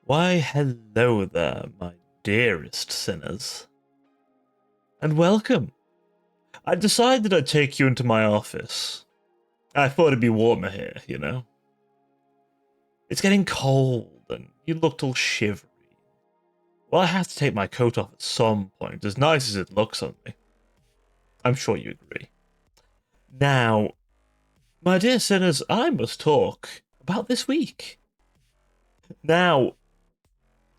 Why, hello there, my dearest sinners, and welcome. I decided I'd take you into my office. I thought it'd be warmer here, you know? It's getting cold, and you looked all shivery. Well, I have to take my coat off at some point, as nice as it looks on me. I'm sure you agree. Now, my dear sinners, I must talk about this week. Now,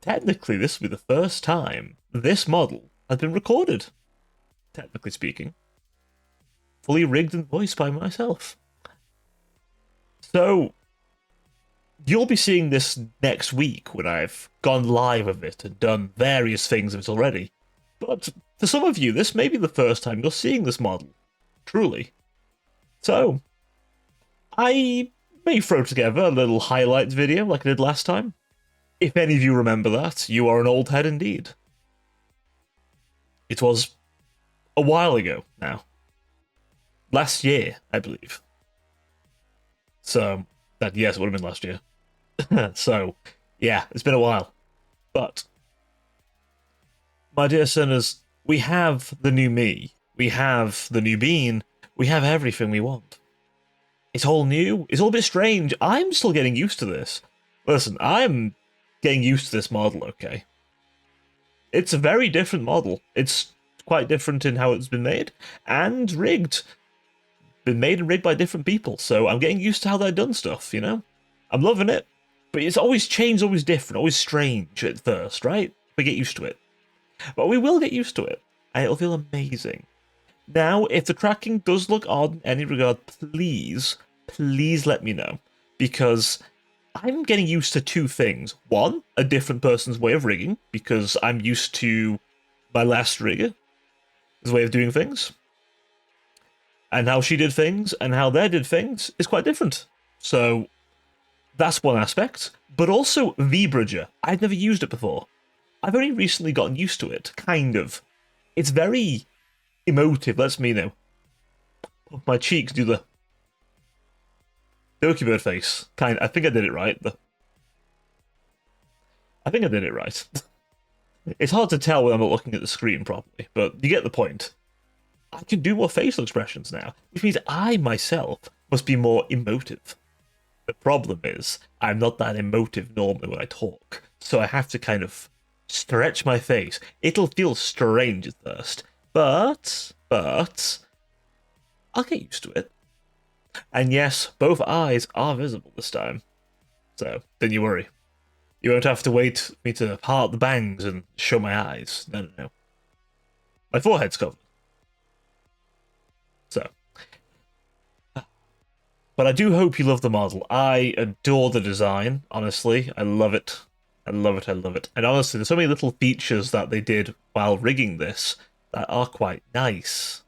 technically, this will be the first time this model has been recorded, technically speaking. Fully rigged and voiced by myself. So, you'll be seeing this next week when I've gone live with it and done various things with it already. But for some of you, this may be the first time you're seeing this model. Truly. So, I may throw together a little highlights video like I did last time. If any of you remember that, you are an old head indeed. It was a while ago now. Last year, I believe. So, yes, it would have been last year. So, yeah, it's been a while. But, my dear sinners, we have the new me. We have the new Bean. We have everything we want. It's all new. It's all a bit strange. I'm still getting used to this. Listen, I'm getting used to this model, okay? It's a very different model. It's quite different in how it's been made and rigged. Been made and rigged by different people, so I'm getting used to how they've done stuff, you know? I'm loving it. But it's always changed, always different, always strange at first, right? We get used to it. But we will get used to it, and it'll feel amazing. Now, if the tracking does look odd in any regard, please let me know. Because I'm getting used to two things. One, a different person's way of rigging, because I'm used to my last rigger's way of doing things. And how she did things and how they did things is quite different. So that's one aspect. But also Vbridger. I've never used it before. I've only recently gotten used to it, kind of. It's very emotive, lets me know. My cheeks do the Doki Bird face. I think I did it right. I think I did it right. It's hard to tell when I'm not looking at the screen properly, but you get the point. I can do more facial expressions now, which means I myself must be more emotive. The problem is, I'm not that emotive normally when I talk, so I have to kind of stretch my face. It'll feel strange at first, but I'll get used to it. And yes, both eyes are visible this time, so don't you worry. You won't have to wait for me to part the bangs and show my eyes. No. My forehead's covered. So, but I do hope you love the model. I adore the design, honestly. I love it. I love it. And honestly, there's so many little features that they did while rigging this that are quite nice.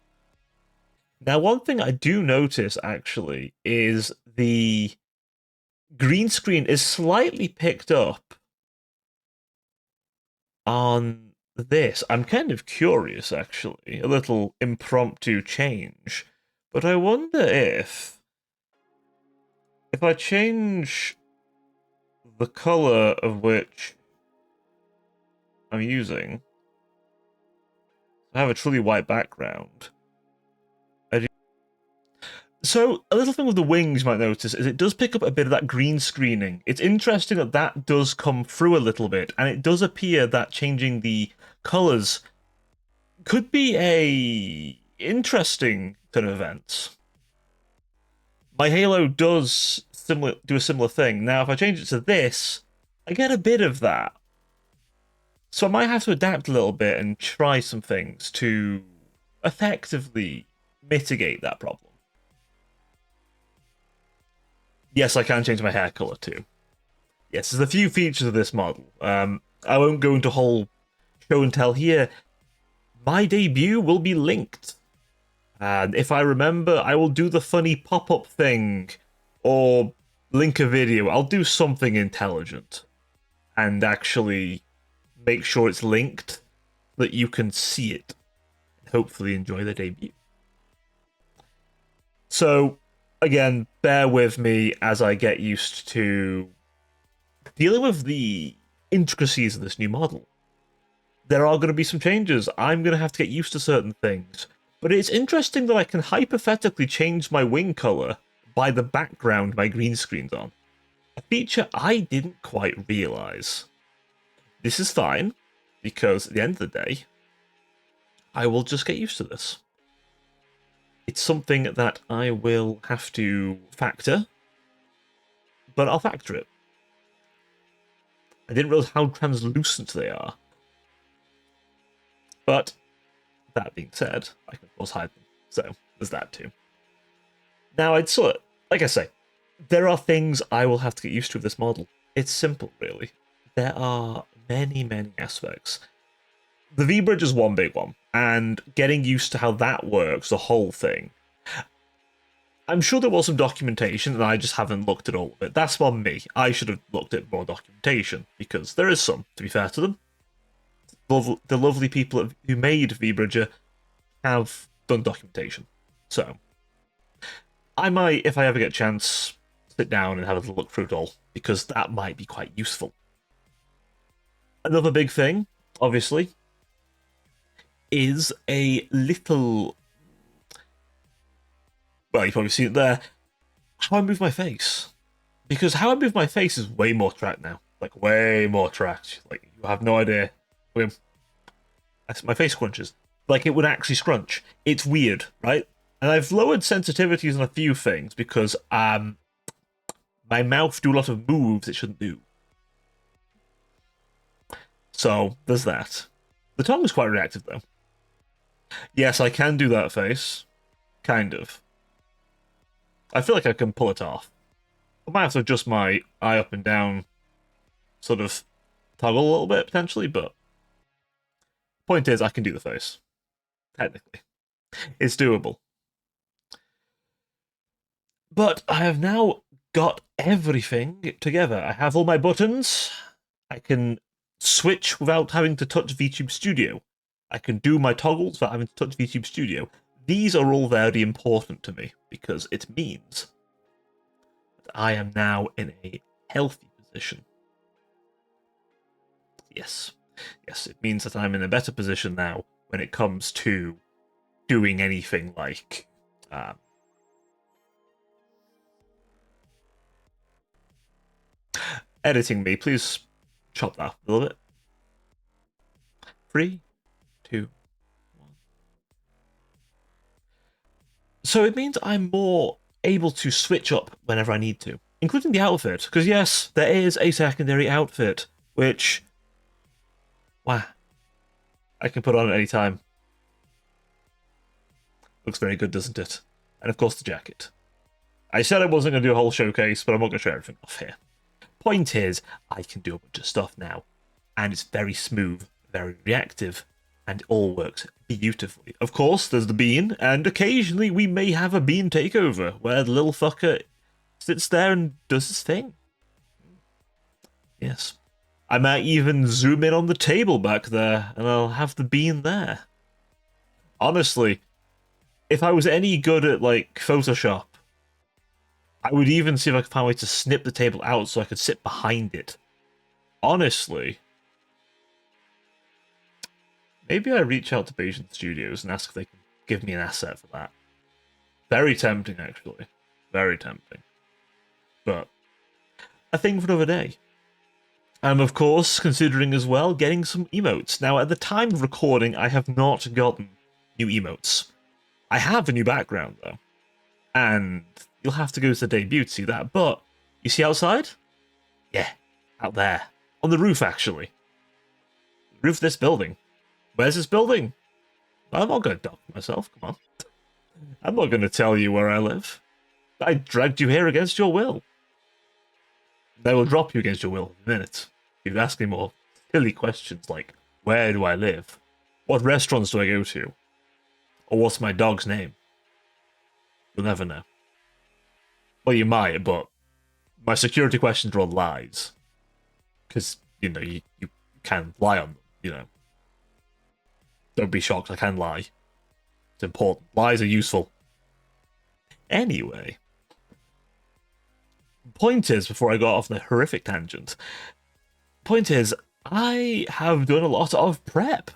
Now, one thing I do notice, actually, is the green screen is slightly picked up on this. I'm kind of curious, actually. A little impromptu change. But I wonder if I change the color of which I'm using, I have a truly white background. So, a little thing with the wings you might notice is it does pick up a bit of that green screening. It's interesting that that does come through a little bit, and it does appear that changing the colors could be a interesting turn of events. My Halo does do a similar thing. Now, if I change it to this, I get a bit of that. So I might have to adapt a little bit and try some things to effectively mitigate that problem. Yes, I can change my hair color too. Yes, there's a few features of this model. I won't go into whole show and tell here. My debut will be linked. And if I remember, I will do the funny pop-up thing or link a video. I'll do something intelligent and actually make sure it's linked so that you can see it and hopefully enjoy the debut. So, again, bear with me as I get used to dealing with the intricacies of this new model. There are going to be some changes. I'm going to have to get used to certain things. But it's interesting that I can hypothetically change my wing color by the background my green screen's on. A feature I didn't quite realize. This is fine, because at the end of the day, I will just get used to this. It's something that I will have to factor, but I'll factor it. I didn't realize how translucent they are. But, that being said, I can of course hide them, so there's that too. Now, I'd sort of, like I say, there are things I will have to get used to with this model. It's simple, really. There are many, many aspects. The V-bridge is one big one, and getting used to how that works, the whole thing. I'm sure there was some documentation, and I just haven't looked at all of it. That's on me. I should have looked at more documentation, because there is some, to be fair to them. The lovely people who made V-Bridger have done documentation. So, I might, if I ever get a chance, sit down and have a little look through it all, because that might be quite useful. Another big thing, obviously, is a little... Well, you've probably seen it there. How I move my face. Because how I move my face is way more tracked now. Like, way more tracked. Like, you have no idea. My face scrunches. Like, it would actually scrunch. It's weird, right? And I've lowered sensitivities on a few things because my mouth do a lot of moves it shouldn't do. So, there's that. The tongue is quite reactive, though. Yes, I can do that face. Kind of. I feel like I can pull it off. I might have to adjust my eye up and down, sort of toggle a little bit, potentially, but point is, I can do the face. Technically. It's doable. But I have now got everything together. I have all my buttons. I can switch without having to touch VTube Studio. I can do my toggles without having to touch VTube Studio. These are all very important to me, because it means that I am now in a healthy position. Yes. Yes, it means that I'm in a better position now when it comes to doing anything like... editing me. Please chop that a little bit. 3, 2, 1. So it means I'm more able to switch up whenever I need to, including the outfit. Because yes, there is a secondary outfit, which... wow. I can put on at any time. Looks very good, doesn't it? And of course the jacket. I said I wasn't going to do a whole showcase, but I'm not going to show everything off here. Point is, I can do a bunch of stuff now. And it's very smooth, very reactive, and it all works beautifully. Of course, there's the bean, and occasionally we may have a bean takeover, where the little fucker sits there and does his thing. Yes. I might even zoom in on the table back there, and I'll have the bean there. Honestly, if I was any good at, like, Photoshop, I would even see if I could find a way to snip the table out so I could sit behind it. Honestly. Maybe I reach out to Bayesian Studios and ask if they can give me an asset for that. Very tempting, actually. Very tempting. But, a thing for another day. I'm, of course, considering as well getting some emotes. Now, at the time of recording, I have not gotten new emotes. I have a new background, though. And you'll have to go to the debut to see that. But, you see outside? Yeah, out there. On the roof, actually. The roof of this building. Where's this building? I'm not going to dock myself, come on. I'm not going to tell you where I live. I dragged you here against your will. They will drop you against your will in a minute. You'd ask me more silly questions like, where do I live? What restaurants do I go to? Or what's my dog's name? You'll never know. Well, you might, but my security questions are all lies. Because, you know, you can lie on them, you know. Don't be shocked, I can lie. It's important. Lies are useful. Anyway. Point is, before I got off on a horrific tangent, point is, I have done a lot of prep.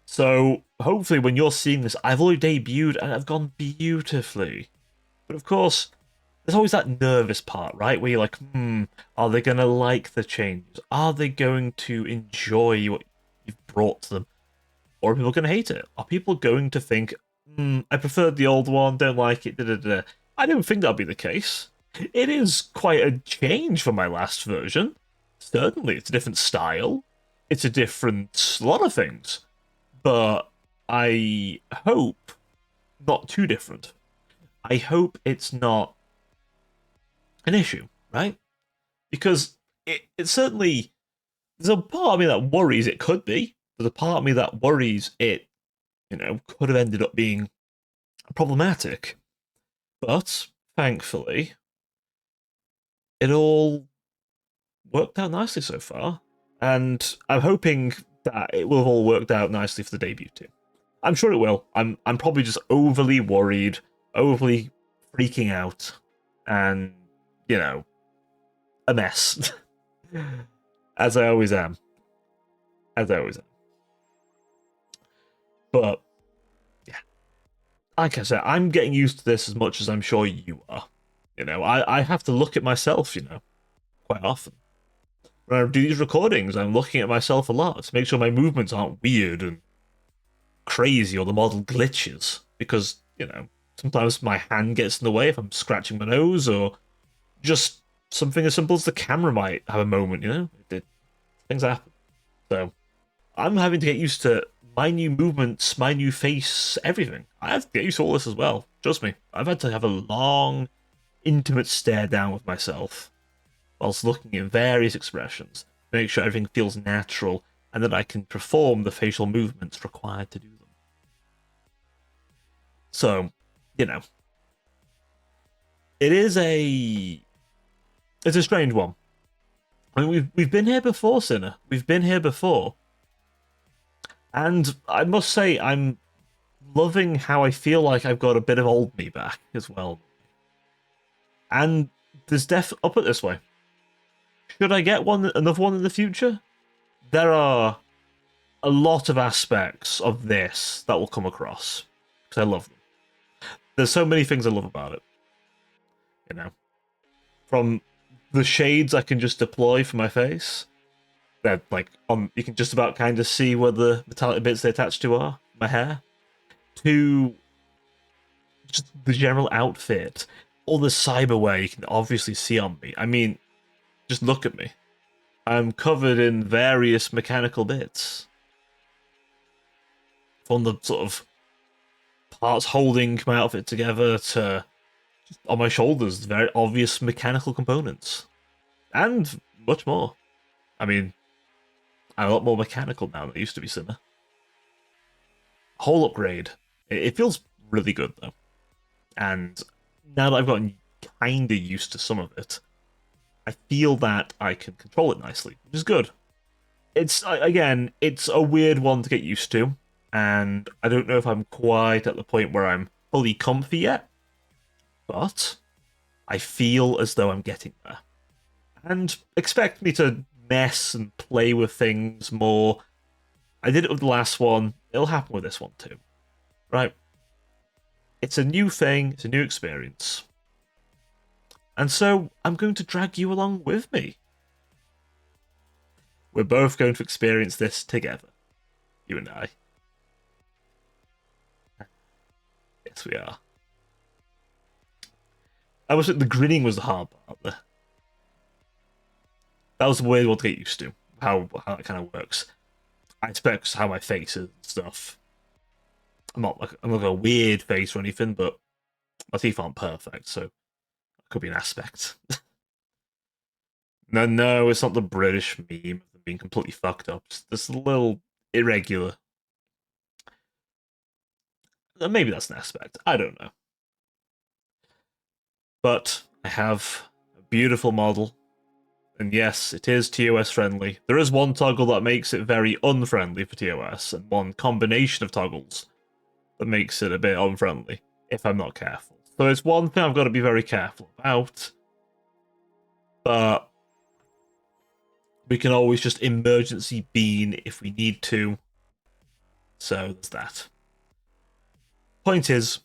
So hopefully when you're seeing this, I've already debuted and I've gone beautifully. But of course, there's always that nervous part, right? Where you're like, are they going to like the changes? Are they going to enjoy what you've brought to them? Or are people going to hate it? Are people going to think, I preferred the old one, don't like it, da da da? I don't think that'll be the case. It is quite a change from my last version. Certainly, it's a different style. It's a different lot of things. But I hope not too different. I hope it's not an issue, right? Because it certainly, there's a part of me that worries it could be. There's a part of me that worries it, could have ended up being problematic. But thankfully, it all worked out nicely so far. And I'm hoping that it will have all worked out nicely for the debut too. I'm sure it will. I'm probably just overly worried, overly freaking out, and a mess. As I always am. As I always am. But yeah. Like I said, I'm getting used to this as much as I'm sure you are. I have to look at myself, quite often. When I do these recordings, I'm looking at myself a lot to make sure my movements aren't weird and crazy or the model glitches. Because, sometimes my hand gets in the way if I'm scratching my nose, or just something as simple as the camera might have a moment, things happen. So I'm having to get used to my new movements, my new face, everything. I have to get used to all this as well. Trust me. I've had to have a long, intimate stare down with myself whilst looking at various expressions to make sure everything feels natural and that I can perform the facial movements required to do them. So, it's a strange one. I mean, we've been here before, Sinner. We've been here before. And I must say, I'm loving how I feel like I've got a bit of old me back as well. And there's I'll put it this way. Should I get another one in the future? There are a lot of aspects of this that will come across. Because I love them. There's so many things I love about it. From the shades I can just deploy for my face. That you can just about kind of see where the metallic bits they attach to are, my hair, to just the general outfit, all the cyberware you can obviously see on me. I mean, just look at me. I'm covered in various mechanical bits. From the sort of parts holding my outfit together to on my shoulders, very obvious mechanical components. And much more. I mean, I'm a lot more mechanical now than I used to be, Sinner. Whole upgrade. It feels really good, though. And now that I've gotten kind of used to some of it, I feel that I can control it nicely, which is good. It's a weird one to get used to, and I don't know if I'm quite at the point where I'm fully comfy yet, but I feel as though I'm getting there. And expect me to mess and play with things more. I did it with the last one. It'll happen with this one too. Right? It's a new thing. It's a new experience. And so I'm going to drag you along with me. We're both going to experience this together. You and I. Yes, we are. I was the grinning was the hard part there. That was the weird one to get used to. How that kind of works. I expect how my face is and stuff. I'm not a weird face or anything, but my teeth aren't perfect, so that could be an aspect. No, it's not the British meme of them being completely fucked up. It's just a little irregular. Maybe that's an aspect. I don't know. But I have a beautiful model. And yes, it is TOS friendly. There is one toggle that makes it very unfriendly for TOS, and one combination of toggles that makes it a bit unfriendly, if I'm not careful. So it's one thing I've got to be very careful about. But We can always just emergency bean if we need to. So there's that. Point is,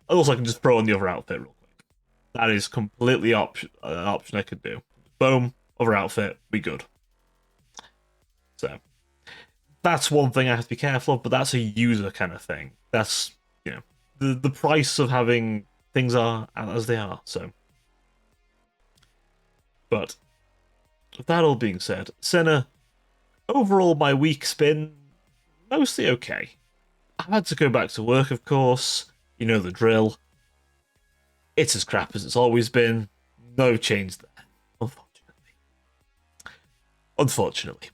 also I can just throw on the other outfit real quick. That is completely an option I could do. Boom, other outfit, we good. So that's one thing I have to be careful of, but that's a user kind of thing. That's, you know, the price of having things are as they are. So, but with that all being said, Senna, overall my week's been mostly okay. I've had to go back to work, of course. You know the drill. It's as crap as it's always been. No change there, unfortunately. Unfortunately.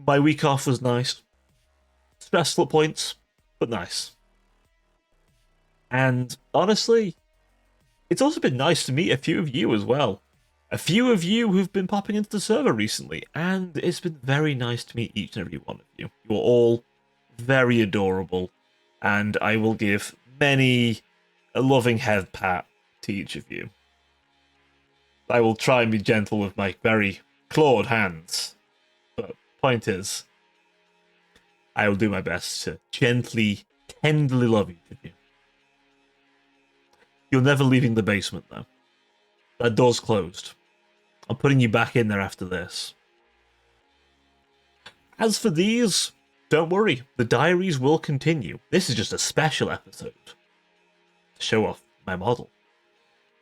My week off was nice. Stressful at points, but nice. And honestly, it's also been nice to meet a few of you as well. A few of you who've been popping into the server recently, and it's been very nice to meet each and every one of you. You're all very adorable, and I will give many a loving head pat to each of you. I will try and be gentle with my very clawed hands, but point is, I will do my best to gently, tenderly love each of you. You're never leaving the basement, though. That door's closed. I'm putting you back in there after this. As for these, don't worry, the diaries will continue. This is just a special episode to show off my model.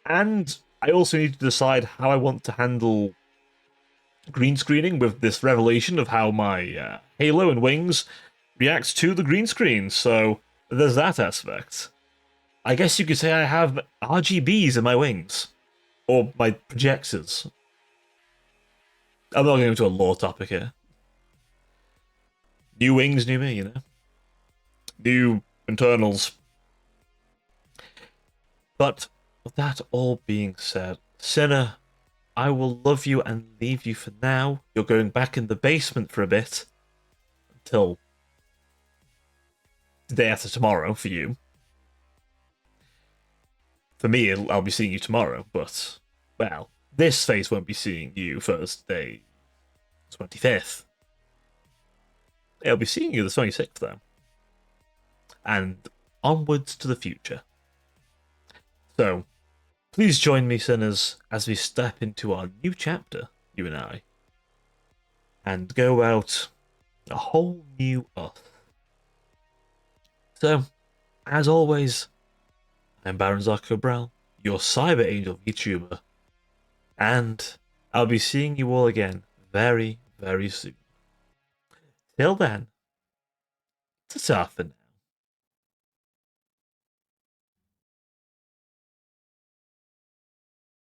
And I also need to decide how I want to handle green screening with this revelation of how my halo and wings reacts to the green screen. So there's that aspect. I guess you could say I have RGBs in my wings. Or my projectors. I'm not going into a lore topic here. New wings, new me, you know? New internals. But with that all being said, Senna, I will love you and leave you for now. You're going back in the basement for a bit. Until the day after tomorrow for you. For me, I'll be seeing you tomorrow, but, well, this phase won't be seeing you Thursday, 25th. It'll be seeing you the 26th, though. And onwards to the future. So, please join me, sinners, as we step into our new chapter, you and I, and go out a whole new Earth. So, as always, I'm Baron Cobra, your Cyber Angel VTuber, and I'll be seeing you all again very, very soon. Till then, ta-ta for now.